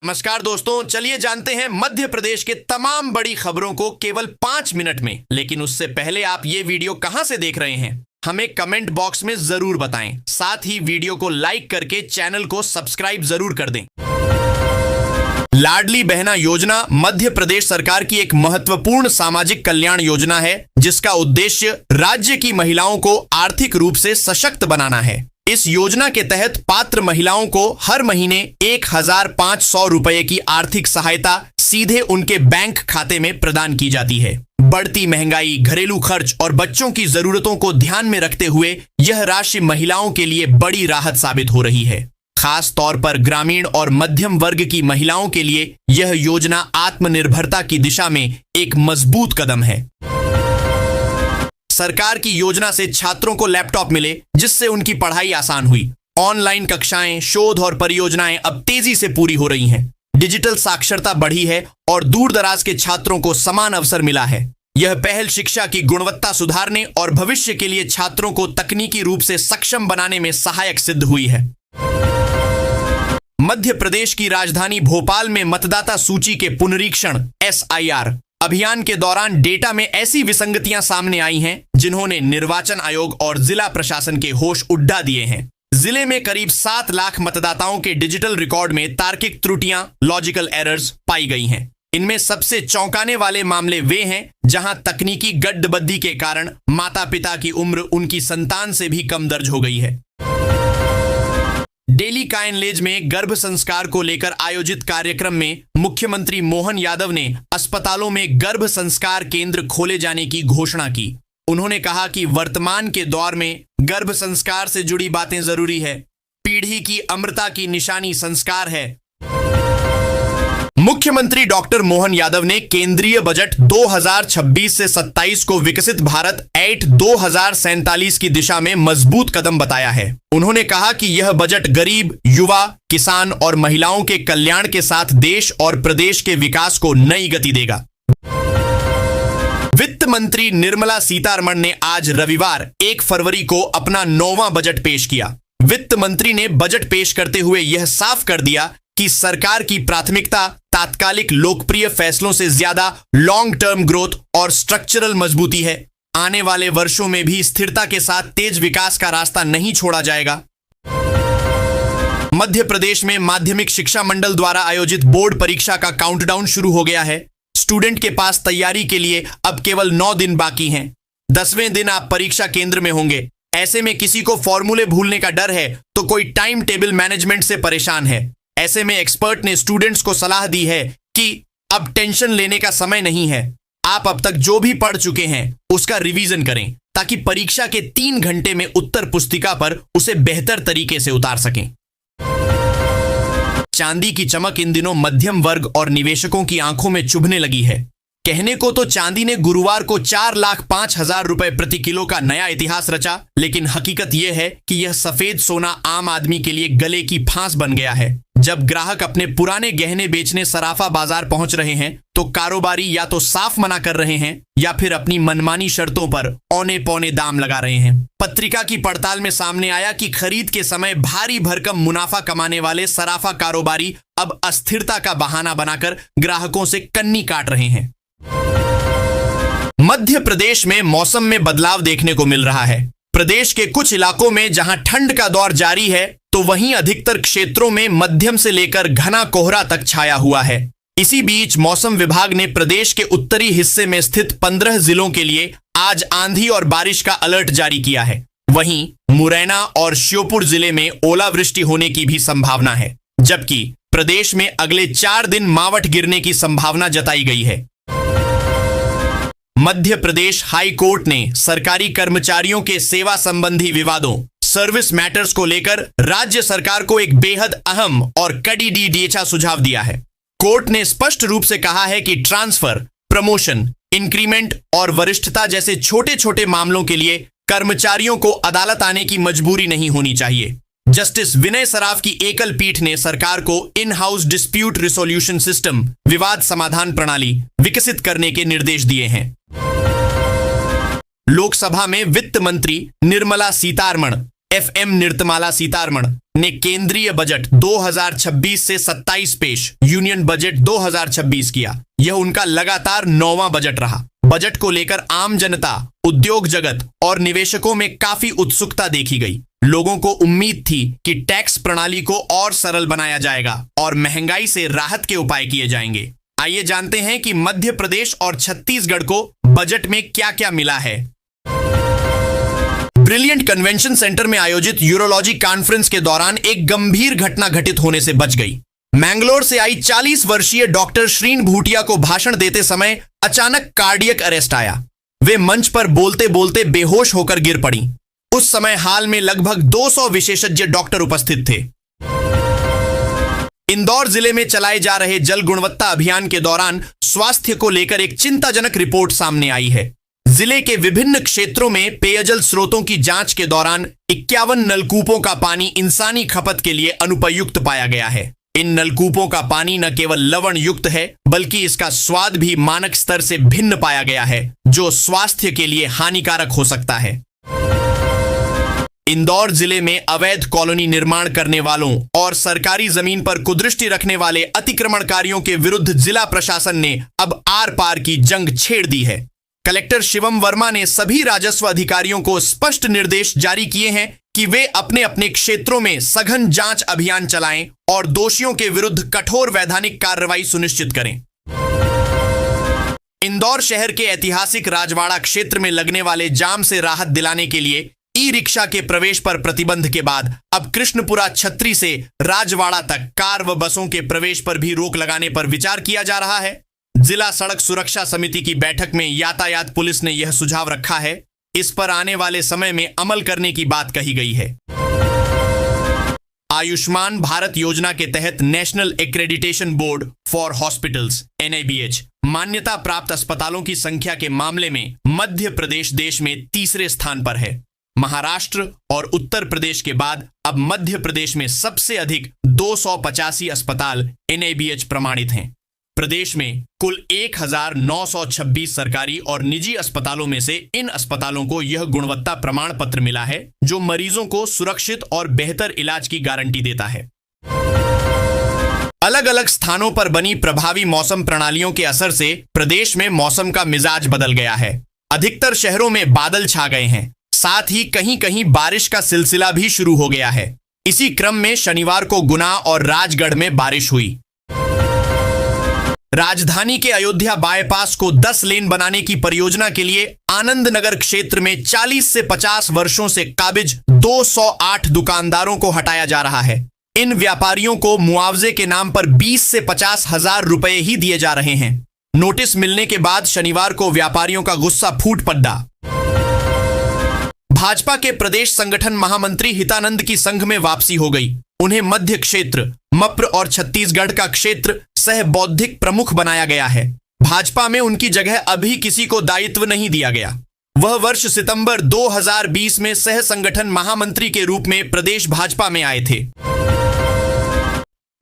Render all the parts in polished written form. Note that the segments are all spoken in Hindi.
नमस्कार दोस्तों, चलिए जानते हैं मध्य प्रदेश के तमाम बड़ी खबरों को केवल 5 मिनट में। लेकिन उससे पहले आप ये वीडियो कहां से देख रहे हैं हमें कमेंट बॉक्स में जरूर बताएं। साथ ही वीडियो को लाइक करके चैनल को सब्सक्राइब जरूर कर दें। लाडली बहना योजना मध्य प्रदेश सरकार की एक महत्वपूर्ण सामाजिक कल्याण योजना है, जिसका उद्देश्य राज्य की महिलाओं को आर्थिक रूप से सशक्त बनाना है। इस योजना के तहत पात्र महिलाओं को हर महीने 1,500 रुपए की आर्थिक सहायता सीधे उनके बैंक खाते में प्रदान की जाती है। बढ़ती महंगाई, घरेलू खर्च और बच्चों की जरूरतों को ध्यान में रखते हुए यह राशि महिलाओं के लिए बड़ी राहत साबित हो रही है। खास तौर पर ग्रामीण और मध्यम वर्ग की महिलाओं के लिए यह योजना आत्मनिर्भरता की दिशा में एक मजबूत कदम है। सरकार की योजना से छात्रों को लैपटॉप मिले, जिससे उनकी पढ़ाई आसान हुई। ऑनलाइन कक्षाएं, शोध और परियोजनाएं अब तेजी से पूरी हो रही हैं। डिजिटल साक्षरता बढ़ी है और दूर दराज के छात्रों को समान अवसर मिला है। यह पहल शिक्षा की गुणवत्ता सुधारने और भविष्य के लिए छात्रों को तकनीकी रूप से सक्षम बनाने में सहायक सिद्ध हुई है। मध्य प्रदेश की राजधानी भोपाल में मतदाता सूची के पुनरीक्षण SIR अभियान के दौरान डेटा में ऐसी विसंगतियां सामने आई हैं, जिन्होंने निर्वाचन आयोग और जिला प्रशासन के होश उड़ा दिए हैं। जिले में करीब 7 लाख मतदाताओं के डिजिटल रिकॉर्ड में तार्किक त्रुटियां, लॉजिकल एरर्स पाई गई हैं। इनमें सबसे चौंकाने वाले मामले वे हैं जहां तकनीकी गड्ढबद्दी के कारण माता पिता की उम्र उनकी संतान से भी कम दर्ज हो गई है। डेली कायनलेज में गर्भ संस्कार को लेकर आयोजित कार्यक्रम में मुख्यमंत्री मोहन यादव ने अस्पतालों में गर्भ संस्कार केंद्र खोले जाने की घोषणा की। उन्होंने कहा कि वर्तमान के दौर में गर्भ संस्कार से जुड़ी बातें जरूरी है। पीढ़ी की अमरता की निशानी संस्कार है। मुख्यमंत्री डॉक्टर मोहन यादव ने केंद्रीय बजट 2026 से 27 को विकसित भारत 2047 की दिशा में मजबूत कदम बताया है। उन्होंने कहा कि यह बजट गरीब, युवा, किसान और महिलाओं के कल्याण के साथ देश और प्रदेश के विकास को नई गति देगा। वित्त मंत्री निर्मला सीतारमण ने आज रविवार 1 फरवरी को अपना 9वां बजट पेश किया। वित्त मंत्री ने बजट पेश करते हुए यह साफ कर दिया कि सरकार की प्राथमिकता तात्कालिक लोकप्रिय फैसलों से ज्यादा लॉन्ग टर्म ग्रोथ और स्ट्रक्चरल मजबूती है। आने वाले वर्षों में भी स्थिरता के साथ तेज विकास का रास्ता नहीं छोड़ा जाएगा। मध्य प्रदेश में माध्यमिक शिक्षा मंडल द्वारा आयोजित बोर्ड परीक्षा का काउंटडाउन शुरू हो गया है। स्टूडेंट के पास तैयारी के लिए अब केवल 9 दिन बाकी हैं। 10वें दिन आप परीक्षा केंद्र में होंगे। ऐसे में किसी को फॉर्मूले भूलने का डर है तो कोई टाइम टेबल मैनेजमेंट से परेशान है। ऐसे में एक्सपर्ट ने स्टूडेंट्स को सलाह दी है कि अब टेंशन लेने का समय नहीं है। आप अब तक जो भी पढ़ चुके हैं उसका रिवीजन करें, ताकि परीक्षा के 3 घंटे में उत्तर पुस्तिका पर उसे बेहतर तरीके से उतार सकें। चांदी की चमक इन दिनों मध्यम वर्ग और निवेशकों की आंखों में चुभने लगी है। कहने को तो चांदी ने गुरुवार को 4,05,000 रुपए प्रति किलो का नया इतिहास रचा, लेकिन हकीकत यह है कि यह सफेद सोना आम आदमी के लिए गले की फांस बन गया है। जब ग्राहक अपने पुराने गहने बेचने सराफा बाजार पहुंच रहे हैं तो कारोबारी या तो साफ मना कर रहे हैं या फिर अपनी मनमानी शर्तों पर औने पौने दाम लगा रहे हैं। पत्रिका की पड़ताल में सामने आया कि खरीद के समय भारी भरकम मुनाफा कमाने वाले सराफा कारोबारी अब अस्थिरता का बहाना बनाकर ग्राहकों से कन्नी काट रहे हैं। मध्य प्रदेश में मौसम में बदलाव देखने को मिल रहा है। प्रदेश के कुछ इलाकों में जहां ठंड का दौर जारी है, तो वहीं अधिकतर क्षेत्रों में मध्यम से लेकर घना कोहरा तक छाया हुआ है। इसी बीच मौसम विभाग ने प्रदेश के उत्तरी हिस्से में स्थित 15 जिलों के लिए आज आंधी और बारिश का अलर्ट जारी किया है। वहीं मुरैना और श्योपुर जिले में ओलावृष्टि होने की भी संभावना है, जबकि प्रदेश में अगले 4 दिन मावठ गिरने की संभावना जताई गई है। मध्य प्रदेश हाई कोर्ट ने सरकारी कर्मचारियों के सेवा संबंधी विवादों, सर्विस मैटर्स को लेकर राज्य सरकार को एक बेहद अहम और कड़ी ढींचा सुझाव दिया है। कोर्ट ने स्पष्ट रूप से कहा है कि ट्रांसफर, प्रमोशन, इंक्रीमेंट और वरिष्ठता जैसे छोटे छोटे मामलों के लिए कर्मचारियों को अदालत आने की मजबूरी नहीं होनी चाहिए। जस्टिस विनय सराफ की एकल पीठ ने सरकार को in house dispute resolution system, विवाद समाधान प्रणाली विकसित करने के निर्देश दिए हैं। लोकसभा में वित्त मंत्री निर्मला सीतारमण, FM निर्तमाला सीतारमण ने केंद्रीय बजट 2026 से 27 पेश यूनियन बजट 2026 किया। यह उनका लगातार 9वां बजट रहा। बजट को लेकर आम जनता, उद्योग जगत और निवेशकों में काफी उत्सुकता देखी गई। लोगों को उम्मीद थी कि टैक्स प्रणाली को और सरल बनाया जाएगा और महंगाई से राहत के उपाय किए जाएंगे। आइए जानते हैं कि मध्य प्रदेश और छत्तीसगढ़ को बजट में क्या क्या मिला है। ब्रिलियंट कन्वेंशन सेंटर में आयोजित यूरोलॉजी कॉन्फ्रेंस के दौरान एक गंभीर घटना घटित होने से बच गई। मैंगलोर से आई 40 वर्षीय डॉक्टर श्रीन भूटिया को भाषण देते समय अचानक कार्डियक अरेस्ट आया। वे मंच पर बोलते बोलते बेहोश होकर गिर पड़ी। उस समय हाल में लगभग 200 विशेषज्ञ डॉक्टर उपस्थित थे। इंदौर जिले में चलाए जा रहे जल गुणवत्ता अभियान के दौरान स्वास्थ्य को लेकर एक चिंताजनक रिपोर्ट सामने आई है। जिले के विभिन्न क्षेत्रों में पेयजल स्रोतों की जांच के दौरान 51 नलकूपों का पानी इंसानी खपत के लिए अनुपयुक्त पाया गया है। इन नलकूपों का पानी न केवल लवण युक्त है, बल्कि इसका स्वाद भी मानक स्तर से भिन्न पाया गया है, जो स्वास्थ्य के लिए हानिकारक हो सकता है। इंदौर जिले में अवैध कॉलोनी निर्माण करने वालों और सरकारी जमीन पर कुदृष्टि रखने वाले अतिक्रमणकारियों के विरुद्ध जिला प्रशासन ने अब आर पार की जंग छेड़ दी है। कलेक्टर शिवम वर्मा ने सभी राजस्व अधिकारियों को स्पष्ट निर्देश जारी किए हैं कि वे अपने अपने क्षेत्रों में सघन जांच अभियान चलाएं और दोषियों के विरुद्ध कठोर वैधानिक कार्रवाई सुनिश्चित करें। इंदौर शहर के ऐतिहासिक राजवाड़ा क्षेत्र में लगने वाले जाम से राहत दिलाने के लिए ई रिक्शा के प्रवेश पर प्रतिबंध के बाद अब कृष्णपुरा छत्री से राजवाड़ा तक कार व बसों के प्रवेश पर भी रोक लगाने पर विचार किया जा रहा है। जिला सड़क सुरक्षा समिति की बैठक में यातायात पुलिस ने यह सुझाव रखा है। इस पर आने वाले समय में अमल करने की बात कही गई है। आयुष्मान भारत योजना के तहत national accreditation board for hospitals (NABH) मान्यता प्राप्त अस्पतालों की संख्या के मामले में मध्य प्रदेश देश में तीसरे स्थान पर है। महाराष्ट्र और उत्तर प्रदेश के बाद अब मध्य प्रदेश में सबसे अधिक 285 अस्पताल NABH प्रमाणित हैं। प्रदेश में कुल 1926 सरकारी और निजी अस्पतालों में से इन अस्पतालों को यह गुणवत्ता प्रमाण पत्र मिला है, जो मरीजों को सुरक्षित और बेहतर इलाज की गारंटी देता है। अलग अलग स्थानों पर बनी प्रभावी मौसम प्रणालियों के असर से प्रदेश में मौसम का मिजाज बदल गया है। अधिकतर शहरों में बादल छा गए हैं, साथ ही कहीं कहीं बारिश का सिलसिला भी शुरू हो गया है। इसी क्रम में शनिवार को गुना और राजगढ़ में बारिश हुई। राजधानी के अयोध्या बाईपास को 10 लेन बनाने की परियोजना के लिए आनंद नगर क्षेत्र में 40 से 50 वर्षों से काबिज 208 दुकानदारों को हटाया जा रहा है। इन व्यापारियों को मुआवजे के नाम पर 20 से 50 हजार रुपए ही दिए जा रहे हैं। नोटिस मिलने के बाद शनिवार को व्यापारियों का गुस्सा फूट पड़ा। भाजपा के प्रदेश संगठन महामंत्री हितानंद की संघ में वापसी हो गई। उन्हें मध्य क्षेत्र, मप्र और छत्तीसगढ़ का क्षेत्र सह बौद्धिक प्रमुख बनाया गया है। भाजपा में उनकी जगह अभी किसी को दायित्व नहीं दिया गया। वह वर्ष सितंबर 2020 में सह संगठन महामंत्री के रूप में प्रदेश भाजपा में आए थे।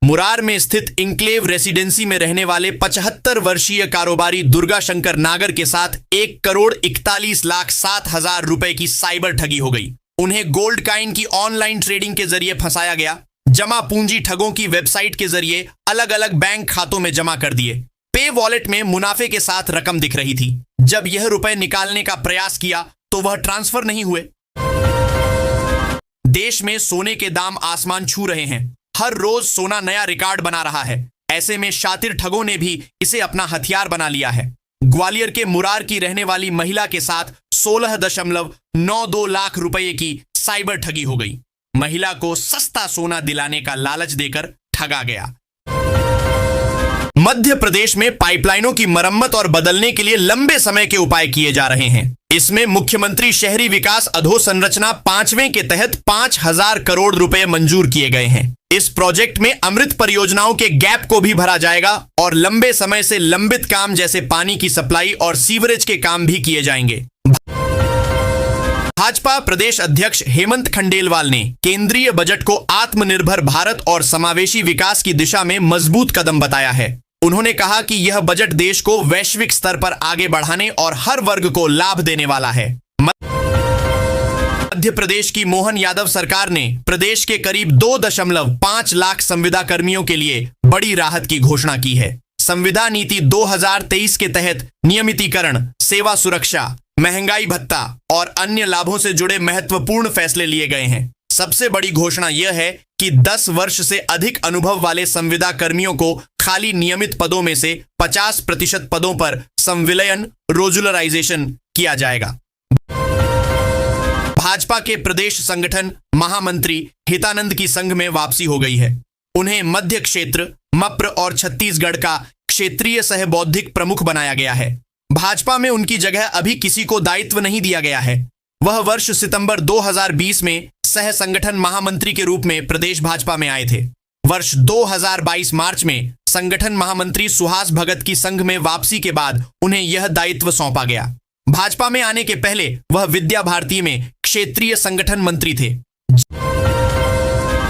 मुरार में स्थित इंक्लेव रेसिडेंसी में रहने वाले 75 वर्षीय कारोबारी दुर्गा शंकर नागर के साथ 1,41,07,000 रुपए की साइबर ठगी हो गई। उन्हें गोल्ड कॉइन की ऑनलाइन ट्रेडिंग के जरिए फंसाया गया। जमा पूंजी ठगों की वेबसाइट के जरिए अलग अलग बैंक खातों में जमा कर दिए। पे वॉलेट में मुनाफे के साथ रकम दिख रही थी। जब यह रुपए निकालने का प्रयास किया तो वह ट्रांसफर नहीं हुए। देश में सोने के दाम आसमान छू रहे हैं। हर रोज सोना नया रिकॉर्ड बना रहा है। ऐसे में शातिर ठगों ने भी इसे अपना हथियार बना लिया है। ग्वालियर के मुरार की रहने वाली महिला के साथ 16.92 लाख रुपए की साइबर ठगी हो गई। महिला को सस्ता सोना दिलाने का लालच देकर ठगा गया। मध्य प्रदेश में पाइपलाइनों की मरम्मत और बदलने के लिए लंबे समय के उपाय किए जा रहे हैं। इसमें मुख्यमंत्री शहरी विकास अधोसंरचना 5वें के तहत 5,000 करोड़ रुपए मंजूर किए गए हैं। इस प्रोजेक्ट में अमृत परियोजनाओं के गैप को भी भरा जाएगा और लंबे समय से लंबित काम जैसे पानी की सप्लाई और सीवरेज के काम भी किए जाएंगे। भाजपा प्रदेश अध्यक्ष हेमंत खंडेलवाल ने केंद्रीय बजट को आत्मनिर्भर भारत और समावेशी विकास की दिशा में मजबूत कदम बताया है। उन्होंने कहा कि यह बजट देश को वैश्विक स्तर पर आगे बढ़ाने और हर वर्ग को लाभ देने वाला है। मध्य प्रदेश की मोहन यादव सरकार ने प्रदेश के करीब 2.5 लाख संविदा कर्मियों के लिए बड़ी राहत की घोषणा की है। संविदा नीति 2023 के तहत नियमितीकरण, सेवा सुरक्षा, महंगाई भत्ता और अन्य लाभों से जुड़े महत्वपूर्ण फैसले लिए गए हैं। सबसे बड़ी घोषणा यह है कि 10 वर्ष से अधिक अनुभव वाले संविदा कर्मियों को खाली नियमित पदों में से 50% पदों पर संविलयन रोजुलराइजेशन किया जाएगा। भाजपा के प्रदेश संगठन महामंत्री हितानंद की संघ में वापसी हो गई है। उन्हें मध्य क्षेत्र, मप्र और छत्तीसगढ़ का क्षेत्रीय सह बौद्धिक प्रमुख बनाया गया है। भाजपा में उनकी जगह अभी किसी को दायित्व नहीं दिया गया है। वह वर्ष सितंबर 2020 में सह संगठन महामंत्री के रूप में प्रदेश भाजपा में आए थे। वर्ष 2022 मार्च में संगठन महामंत्री सुहास भगत की संघ में वापसी के बाद उन्हें यह दायित्व सौंपा गया। भाजपा में आने के पहले वह विद्या भारती में क्षेत्रीय संगठन मंत्री थे।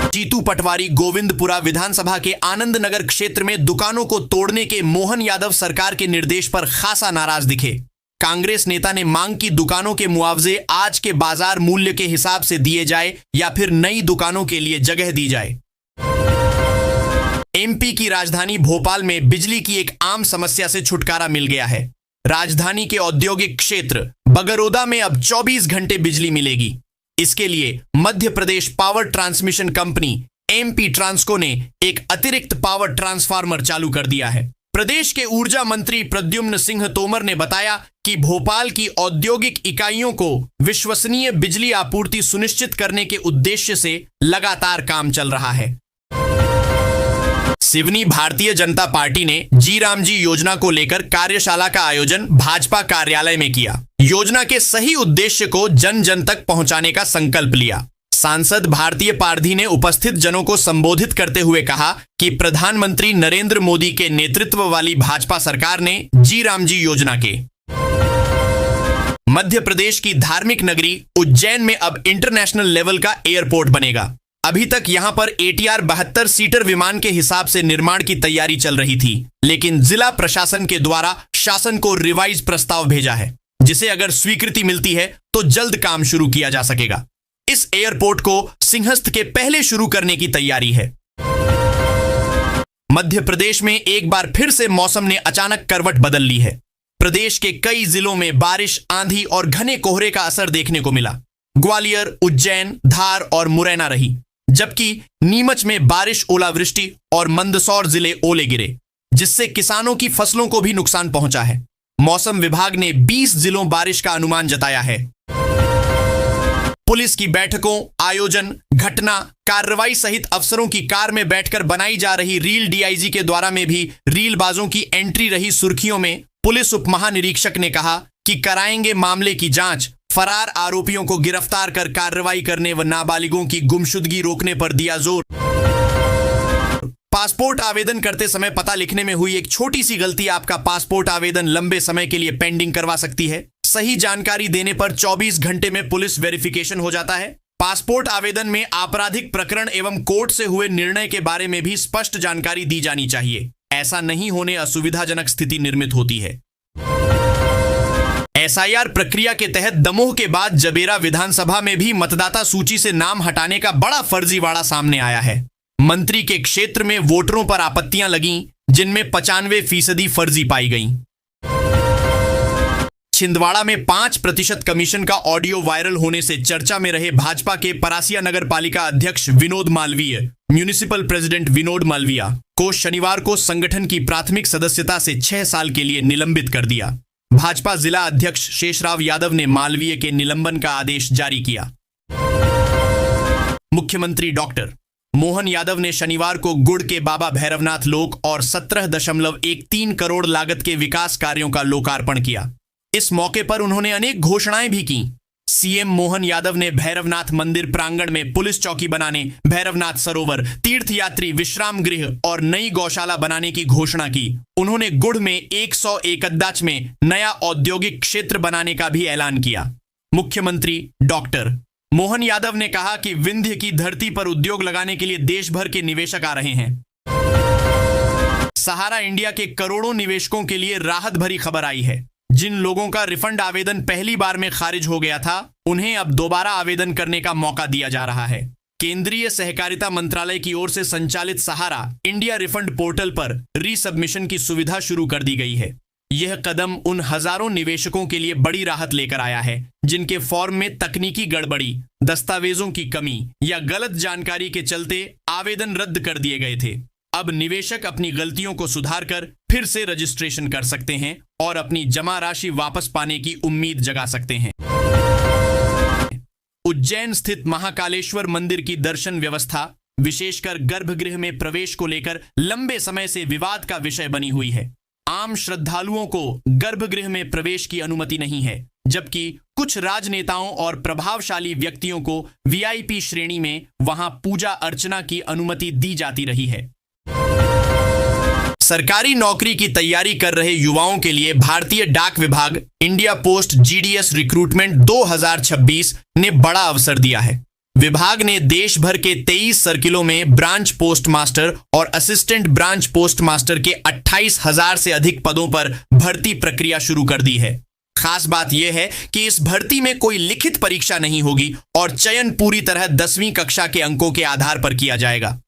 जीतू पटवारी गोविंदपुरा विधानसभा के आनंद नगर क्षेत्र में दुकानों को तोड़ने के मोहन यादव सरकार के निर्देश पर खासा नाराज दिखे। कांग्रेस नेता ने मांग की दुकानों के मुआवजे आज के बाजार मूल्य के हिसाब से दिए जाए या फिर नई दुकानों के लिए जगह दी जाए। एमपी की राजधानी भोपाल में बिजली की एक आम समस्या से छुटकारा मिल गया है। राजधानी के औद्योगिक क्षेत्र बगरोदा में अब 24 घंटे बिजली मिलेगी। इसके लिए Madhya Pradesh power transmission company MP Transco ने एक अतिरिक्त पावर ट्रांसफार्मर चालू कर दिया है। प्रदेश के ऊर्जा मंत्री प्रद्युम्न सिंह तोमर ने बताया कि भोपाल की औद्योगिक इकाइयों को विश्वसनीय बिजली आपूर्ति सुनिश्चित करने के उद्देश्य से लगातार काम चल रहा है। सिवनी भारतीय जनता पार्टी ने जी रामजी योजना को लेकर कार्यशाला का आयोजन भाजपा कार्यालय में किया। योजना के सही उद्देश्य को जन जन तक पहुंचाने का संकल्प लिया। सांसद भारतीय पारधी ने उपस्थित जनों को संबोधित करते हुए कहा कि प्रधानमंत्री नरेंद्र मोदी के नेतृत्व वाली भाजपा सरकार ने जी रामजी योजना के मध्य प्रदेश की धार्मिक नगरी उज्जैन में अब इंटरनेशनल लेवल का एयरपोर्ट बनेगा। अभी तक यहां पर ATR 72 सीटर विमान के हिसाब से निर्माण की तैयारी चल रही थी, लेकिन जिला प्रशासन के द्वारा शासन को रिवाइज प्रस्ताव भेजा है, जिसे अगर स्वीकृति मिलती है तो जल्द काम शुरू किया जा सकेगा। इस एयरपोर्ट को सिंहस्थ के पहले शुरू करने की तैयारी है। मध्य प्रदेश में एक बार फिर से मौसम ने अचानक करवट बदल ली है। प्रदेश के कई जिलों में बारिश, आंधी और घने कोहरे का असर देखने को मिला। ग्वालियर, उज्जैन, धार और मुरैना रही, जबकि नीमच में बारिश, ओलावृष्टि और मंदसौर जिले ओले गिरे, जिससे किसानों की फसलों को भी नुकसान पहुंचा है। मौसम विभाग ने 20 जिलों बारिश का अनुमान जताया है। पुलिस की बैठकों, आयोजन, घटना, कार्रवाई सहित अफसरों की कार में बैठकर बनाई जा रही रील डीआईजी के द्वारा में भी रीलबाजों की एंट्री रही सुर्खियों में। पुलिस उप महानिरीक्षक ने कहा कि कराएंगे मामले की जांच, फरार आरोपियों को गिरफ्तार कर कार्रवाई करने व नाबालिगों की गुमशुदगी रोकने पर दिया जोर। पासपोर्ट आवेदन करते समय पता लिखने में हुई एक छोटी सी गलती आपका पासपोर्ट आवेदन लंबे समय के लिए पेंडिंग करवा सकती है। सही जानकारी देने पर 24 घंटे में पुलिस वेरिफिकेशन हो जाता है। पासपोर्ट आवेदन में आपराधिक प्रकरण एवं कोर्ट से हुए निर्णय के बारे में भी स्पष्ट जानकारी दी जानी चाहिए। ऐसा नहीं होने असुविधाजनक स्थिति निर्मित होती है। SIR प्रक्रिया के तहत दमोह के बाद जबेरा विधानसभा में भी मतदाता सूची से नाम हटाने का बड़ा फर्जीवाड़ा सामने आया है। मंत्री के क्षेत्र में वोटरों पर आपत्तियां लगीं, जिनमें 95% फर्जी पाई गईं। छिंदवाड़ा में 5% कमीशन का ऑडियो वायरल होने से चर्चा में रहे भाजपा के परासिया नगर पालिका अध्यक्ष विनोद मालवीय, म्यूनिसिपल प्रेसिडेंट विनोद मालविया को शनिवार को संगठन की प्राथमिक सदस्यता से 6 साल के लिए निलंबित कर दिया। भाजपा जिला अध्यक्ष शेषराव यादव ने मालवीय के निलंबन का आदेश जारी किया। मुख्यमंत्री डॉक्टर मोहन यादव ने शनिवार को गुड़ के बाबा भैरवनाथ लोक और 17.13 करोड़ लागत के विकास कार्यों का लोकार्पण किया। इस मौके पर उन्होंने अनेक घोषणाएं भी की। सीएम मोहन यादव ने भैरवनाथ मंदिर प्रांगण में पुलिस चौकी बनाने, भैरवनाथ सरोवर, तीर्थयात्री विश्राम गृह और नई गौशाला बनाने की घोषणा की। उन्होंने गुड़ में 101 में नया औद्योगिक क्षेत्र बनाने का भी ऐलान किया। मुख्यमंत्री डॉक्टर मोहन यादव ने कहा कि विंध्य की धरती पर उद्योग लगाने के लिए देश भर के निवेशक आ रहे हैं। सहारा इंडिया के करोड़ों निवेशकों के लिए राहत भरी खबर आई है। जिन लोगों का रिफंड आवेदन पहली बार में खारिज हो गया था, उन्हें अब दोबारा आवेदन करने का मौका दिया जा रहा है। केंद्रीय सहकारिता मंत्रालय की ओर से संचालित सहारा इंडिया रिफंड पोर्टल पर रीसबमिशन की सुविधा शुरू कर दी गई है। यह कदम उन हजारों निवेशकों के लिए बड़ी राहत लेकर आया है जिनके फॉर्म में तकनीकी गड़बड़ी, दस्तावेजों की कमी या गलत जानकारी के चलते आवेदन रद्द कर दिए गए थे। अब निवेशक अपनी गलतियों को सुधारकर फिर से रजिस्ट्रेशन कर सकते हैं और अपनी जमा राशि वापस पाने की उम्मीद जगा सकते हैं। उज्जैन स्थित महाकालेश्वर मंदिर की दर्शन व्यवस्था, विशेषकर गर्भगृह में प्रवेश को लेकर लंबे समय से विवाद का विषय बनी हुई है। आम श्रद्धालुओं को गर्भगृह में प्रवेश की अनुमति नहीं है, जबकि कुछ राजनेताओं और प्रभावशाली व्यक्तियों को वीआईपी श्रेणी में वहां पूजा अर्चना की अनुमति दी जाती रही है। सरकारी नौकरी की तैयारी कर रहे युवाओं के लिए भारतीय डाक विभाग इंडिया पोस्ट जीडीएस रिक्रूटमेंट 2026 ने बड़ा अवसर दिया है। विभाग ने देश भर के 23 सर्किलों में ब्रांच पोस्ट मास्टर और असिस्टेंट ब्रांच पोस्ट मास्टर के 28,000 से अधिक पदों पर भर्ती प्रक्रिया शुरू कर दी है। खास बात यह है कि इस भर्ती में कोई लिखित परीक्षा नहीं होगी और चयन पूरी तरह 10वीं कक्षा के अंकों के आधार पर किया जाएगा।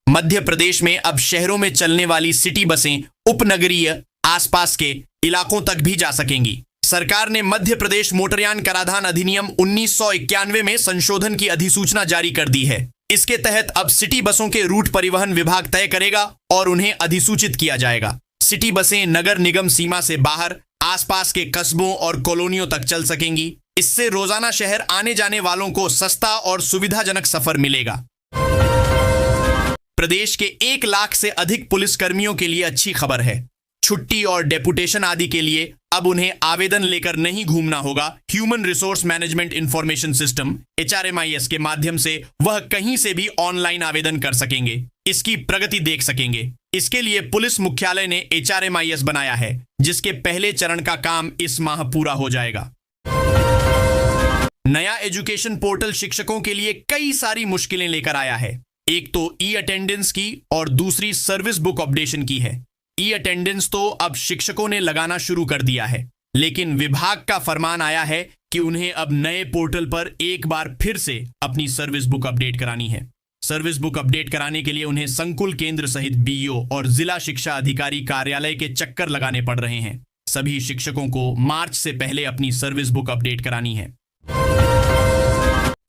मध्य प्रदेश में अब शहरों में चलने वाली सिटी बसें उपनगरीय आसपास के इलाकों तक भी जा सकेंगी। सरकार ने मध्य प्रदेश मोटरयान कराधान अधिनियम 1991 में संशोधन की अधिसूचना जारी कर दी है। इसके तहत अब सिटी बसों के रूट परिवहन विभाग तय करेगा और उन्हें अधिसूचित किया जाएगा। सिटी बसें नगर निगम सीमा से बाहर आसपास के कस्बों और कॉलोनियों तक चल सकेंगी। इससे रोजाना शहर आने जाने वालों को सस्ता और सुविधाजनक सफर मिलेगा। प्रदेश के 1 लाख से अधिक पुलिस कर्मियों के लिए अच्छी खबर है। छुट्टी और डेपुटेशन आदि के लिए अब उन्हें आवेदन लेकर नहीं घूमना होगा। Human resource management information system HRMIS के माध्यम से वह कहीं से भी ऑनलाइन आवेदन कर सकेंगे, इसकी प्रगति देख सकेंगे। इसके लिए पुलिस मुख्यालय ने HRMIS बनाया है, जिसके पहले चरण का काम इस माह पूरा हो जाएगा। नया एजुकेशन पोर्टल शिक्षकों के लिए कई सारी मुश्किलें लेकर आया है। एक तो ई-अटेंडेंस की और दूसरी सर्विस बुक अपडेशन की है। ई-अटेंडेंस तो अब शिक्षकों ने लगाना शुरू कर दिया है, लेकिन विभाग का फरमान आया है कि उन्हें अब नए पोर्टल पर एक बार फिर से अपनी सर्विस बुक अपडेट करानी है। सर्विस बुक अपडेट कराने के लिए उन्हें संकुल केंद्र सहित BEO और जिला शिक्षा अधिकारी कार्यालय के चक्कर लगाने पड़ रहे हैं। सभी शिक्षकों को मार्च से पहले अपनी सर्विस बुक अपडेट करानी है।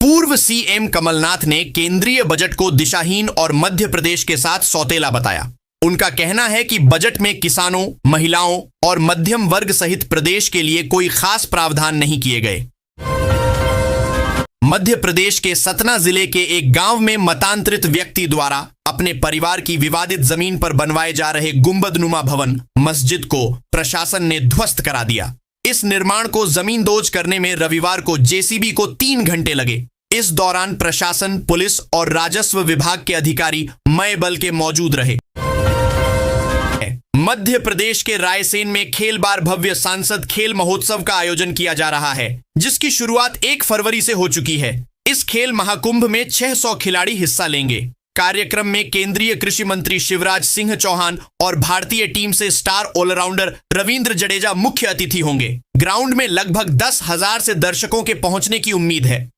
पूर्व CM कमलनाथ ने केंद्रीय बजट को दिशाहीन और मध्य प्रदेश के साथ सौतेला बताया। उनका कहना है कि बजट में किसानों, महिलाओं और मध्यम वर्ग सहित प्रदेश के लिए कोई खास प्रावधान नहीं किए गए। मध्य प्रदेश के सतना जिले के एक गांव में मतांतरित व्यक्ति द्वारा अपने परिवार की विवादित जमीन पर बनवाए जा रहे गुंबदनुमा भवन मस्जिद को प्रशासन ने ध्वस्त करा दिया। इस निर्माण को जमींदोज करने में रविवार को JCB को 3 घंटे लगे। इस दौरान प्रशासन, पुलिस और राजस्व विभाग के अधिकारी मय बल के मौजूद रहे। मध्य प्रदेश के रायसेन में खेल बार भव्य सांसद खेल महोत्सव का आयोजन किया जा रहा है, जिसकी शुरुआत 1 फरवरी से हो चुकी है। इस खेल महाकुंभ में 600 खिलाड़ी हिस्सा लेंगे। कार्यक्रम में केंद्रीय कृषि मंत्री शिवराज सिंह चौहान और भारतीय टीम से स्टार ऑलराउंडर रविंद्र जडेजा मुख्य अतिथि होंगे। ग्राउंड में लगभग 10,000 से दर्शकों के पहुंचने की उम्मीद है।